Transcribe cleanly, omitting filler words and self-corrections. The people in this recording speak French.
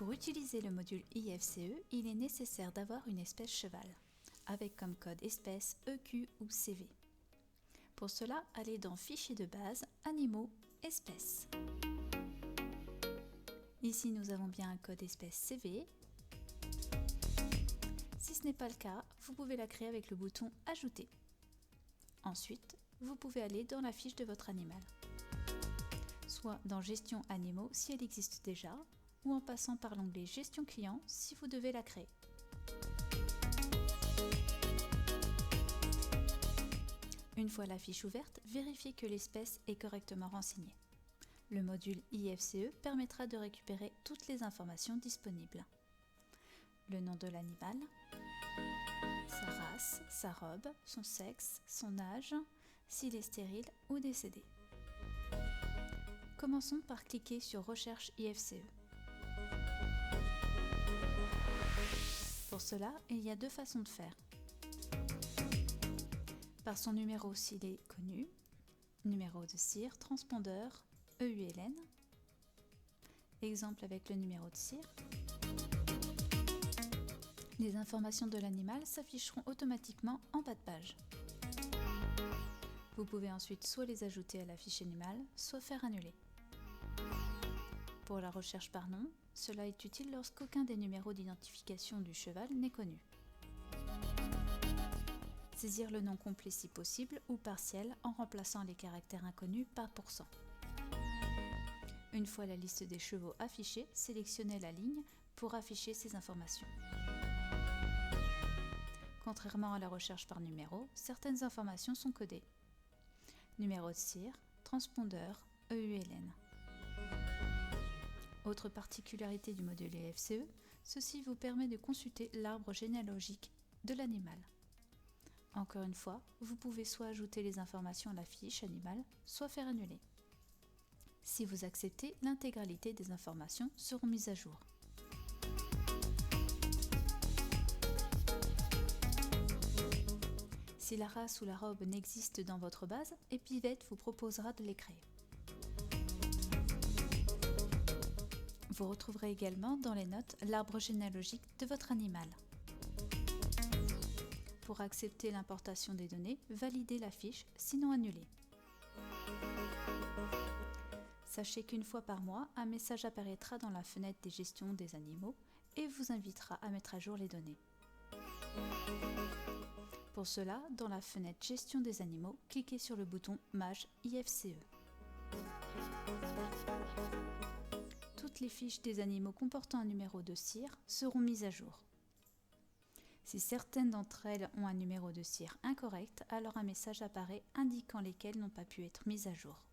Pour utiliser le module IFCE, il est nécessaire d'avoir une espèce cheval, avec comme code espèce EQ ou CV. Pour cela, allez dans Fichier de base, Animaux, Espèces. Ici, nous avons bien un code espèce CV. Si ce n'est pas le cas, vous pouvez la créer avec le bouton Ajouter. Ensuite, vous pouvez aller dans la fiche de votre animal, soit dans Gestion animaux si elle existe déjà, ou en passant par l'onglet Gestion client si vous devez la créer. Une fois la fiche ouverte, vérifiez que l'espèce est correctement renseignée. Le module IFCE permettra de récupérer toutes les informations disponibles. Le nom de l'animal, sa race, sa robe, son sexe, son âge, s'il est stérile ou décédé. Commençons par cliquer sur Recherche IFCE. Pour cela, il y a deux façons de faire. Par son numéro s'il est connu, numéro de cire, transpondeur, EULN. Exemple avec le numéro de cire. Les informations de l'animal s'afficheront automatiquement en bas de page. Vous pouvez ensuite soit les ajouter à la fiche animale, soit faire annuler. Pour la recherche par nom, cela est utile lorsqu'aucun des numéros d'identification du cheval n'est connu. Saisir le nom complet si possible ou partiel en remplaçant les caractères inconnus par %. Une fois la liste des chevaux affichée, sélectionnez la ligne pour afficher ces informations. Contrairement à la recherche par numéro, certaines informations sont codées. Numéro de cire, transpondeur, EULN. Autre particularité du module IFCE, ceci vous permet de consulter l'arbre généalogique de l'animal. Encore une fois, vous pouvez soit ajouter les informations à la fiche animale, soit faire annuler. Si vous acceptez, l'intégralité des informations seront mises à jour. Si la race ou la robe n'existe dans votre base, Epivet vous proposera de les créer. Vous retrouverez également dans les notes l'arbre généalogique de votre animal. Pour accepter l'importation des données, validez la fiche, sinon annulez. Sachez qu'une fois par mois, un message apparaîtra dans la fenêtre des gestions des animaux et vous invitera à mettre à jour les données. Pour cela, dans la fenêtre Gestion des animaux, cliquez sur le bouton Mage IFCE. Toutes les fiches des animaux comportant un numéro de cire seront mises à jour. Si certaines d'entre elles ont un numéro de cire incorrect, alors un message apparaît indiquant lesquelles n'ont pas pu être mises à jour.